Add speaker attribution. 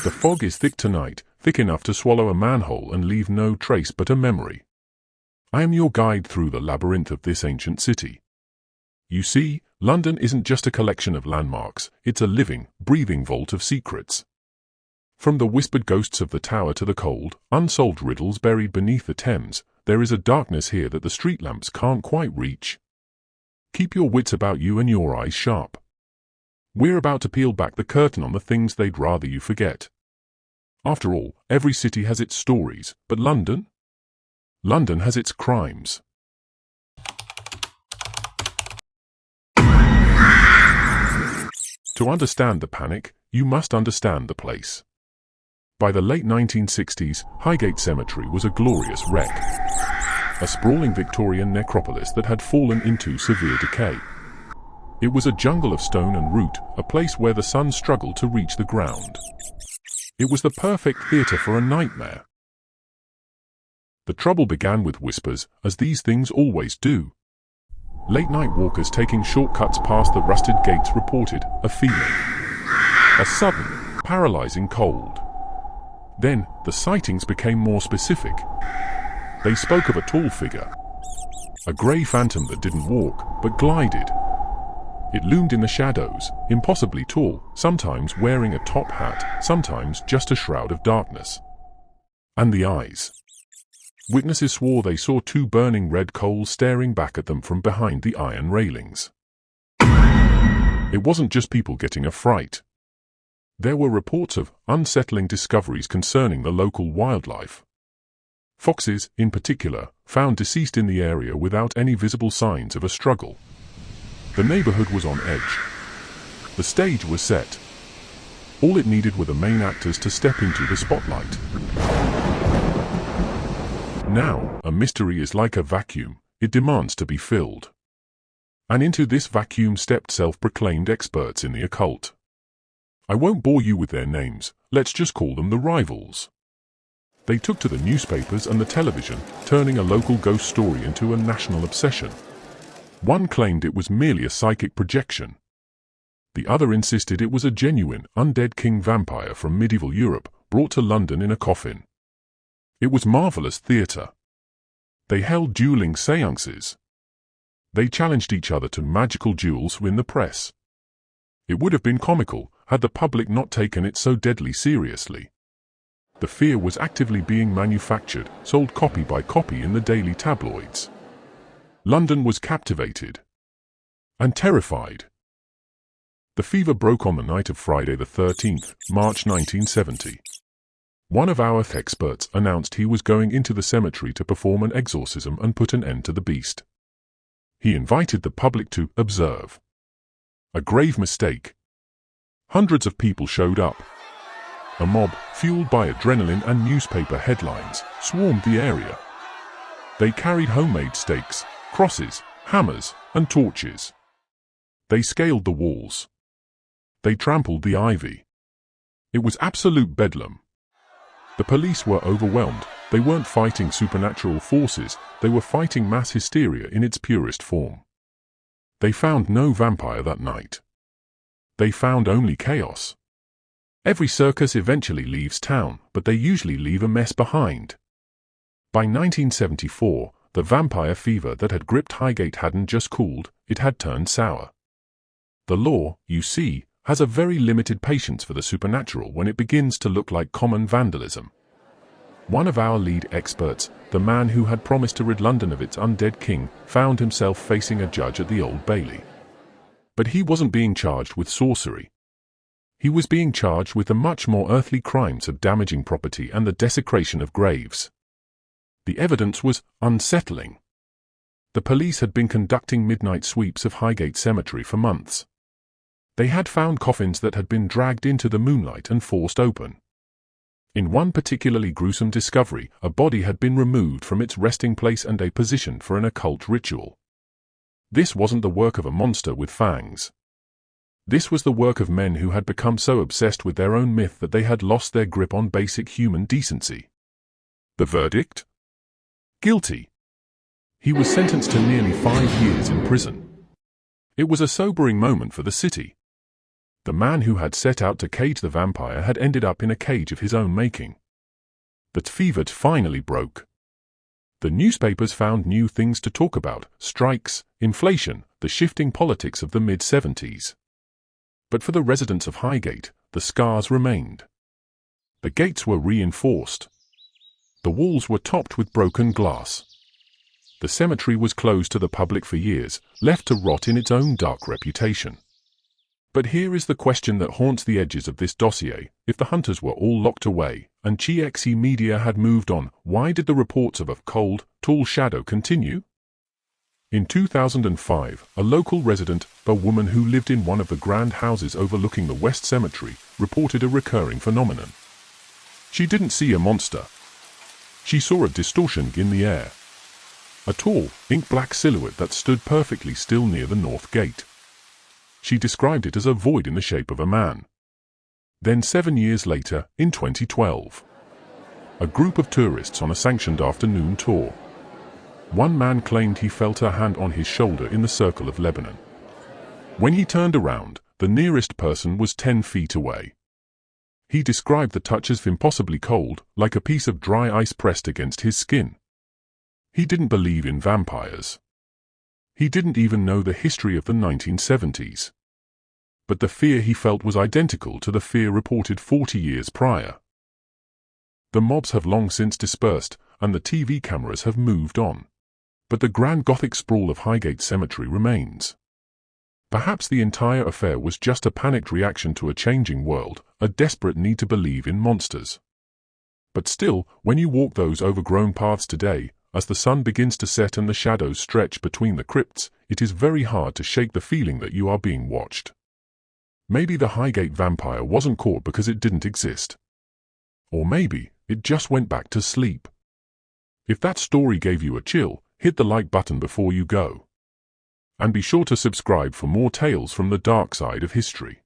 Speaker 1: The fog is thick tonight, thick enough to swallow a manhole and leave no trace but a memory. I am your guide through the labyrinth of this ancient city. You see, London isn't just a collection of landmarks, it's a living, breathing vault of secrets. From the whispered ghosts of the Tower to the cold, unsolved riddles buried beneath the Thames, there is a darkness here that the street lamps can't quite reach. Keep your wits about you and your eyes sharp. We're about to peel back the curtain on the things they'd rather you forget. After all, every city has its stories, but London? London has its crimes. To understand the panic, you must understand the place. By the late 1960s, Highgate Cemetery was a glorious wreck. A sprawling Victorian necropolis that had fallen into severe decay. It was a jungle of stone and root, a place where the sun struggled to reach the ground. It was the perfect theatre for a nightmare. The trouble began with whispers, as these things always do. Late-night walkers taking shortcuts past the rusted gates reported a feeling. A sudden, paralyzing cold. Then, the sightings became more specific. They spoke of a tall figure. A grey phantom that didn't walk, but glided. It loomed in the shadows, impossibly tall, sometimes wearing a top hat, sometimes just a shroud of darkness. And the eyes. Witnesses swore they saw two burning red coals staring back at them from behind the iron railings. It wasn't just people getting a fright. There were reports of unsettling discoveries concerning the local wildlife. Foxes, in particular, found deceased in the area without any visible signs of a struggle. The neighborhood was on edge. The stage was set. All it needed were the main actors to step into the spotlight. Now, a mystery is like a vacuum, it demands to be filled. And into this vacuum stepped self-proclaimed experts in the occult. I won't bore you with their names, let's just call them the rivals. They took to the newspapers and the television, turning a local ghost story into a national obsession. One claimed it was merely a psychic projection. The other insisted it was a genuine, undead king vampire from medieval Europe, brought to London in a coffin. It was marvelous theatre. They held dueling séances. They challenged each other to magical duels in the press. It would have been comical, had the public not taken it so deadly seriously. The fear was actively being manufactured, sold copy by copy in the daily tabloids. London was captivated. And terrified. The fever broke on the night of Friday the 13th, March 1970. One of our experts announced he was going into the cemetery to perform an exorcism and put an end to the beast. He invited the public to observe. A grave mistake. Hundreds of people showed up. A mob, fueled by adrenaline and newspaper headlines, swarmed the area. They carried homemade stakes, crosses, hammers, and torches. They scaled the walls. They trampled the ivy. It was absolute bedlam. The police were overwhelmed. They weren't fighting supernatural forces, they were fighting mass hysteria in its purest form. They found no vampire that night. They found only chaos. Every circus eventually leaves town, but they usually leave a mess behind. By 1974, the vampire fever that had gripped Highgate hadn't just cooled, it had turned sour. The law, you see, has a very limited patience for the supernatural when it begins to look like common vandalism. One of our lead experts, the man who had promised to rid London of its undead king, found himself facing a judge at the Old Bailey. But he wasn't being charged with sorcery. He was being charged with the much more earthly crimes of damaging property and the desecration of graves. The evidence was unsettling. The police had been conducting midnight sweeps of Highgate Cemetery for months. They had found coffins that had been dragged into the moonlight and forced open. In one particularly gruesome discovery, a body had been removed from its resting place and a position for an occult ritual. This wasn't the work of a monster with fangs. This was the work of men who had become so obsessed with their own myth that they had lost their grip on basic human decency. The verdict? Guilty. He was sentenced to nearly 5 years in prison. It was a sobering moment for the city. The man who had set out to cage the vampire had ended up in a cage of his own making. The fever finally broke. The newspapers found new things to talk about: strikes, inflation, the shifting politics of the mid-70s. But for the residents of Highgate, the scars remained. The gates were reinforced. The walls were topped with broken glass. The cemetery was closed to the public for years, left to rot in its own dark reputation. But here is the question that haunts the edges of this dossier: if the hunters were all locked away, and GXE media had moved on, why did the reports of a cold, tall shadow continue? In 2005, a local resident, a woman who lived in one of the grand houses overlooking the West Cemetery, reported a recurring phenomenon. She didn't see a monster. She saw a distortion in the air. A tall, ink-black silhouette that stood perfectly still near the north gate. She described it as a void in the shape of a man. Then 7 years later, in 2012, a group of tourists on a sanctioned afternoon tour. One man claimed he felt a hand on his shoulder in the circle of Lebanon. When he turned around, the nearest person was 10 feet away. He described the touch as impossibly cold, like a piece of dry ice pressed against his skin. He didn't believe in vampires. He didn't even know the history of the 1970s. But the fear he felt was identical to the fear reported 40 years prior. The mobs have long since dispersed, and the TV cameras have moved on. But the grand Gothic sprawl of Highgate Cemetery remains. Perhaps the entire affair was just a panicked reaction to a changing world, a desperate need to believe in monsters. But still, when you walk those overgrown paths today, as the sun begins to set and the shadows stretch between the crypts, it is very hard to shake the feeling that you are being watched. Maybe the Highgate Vampire wasn't caught because it didn't exist. Or maybe it just went back to sleep. If that story gave you a chill, hit the like button before you go. And be sure to subscribe for more tales from the dark side of history.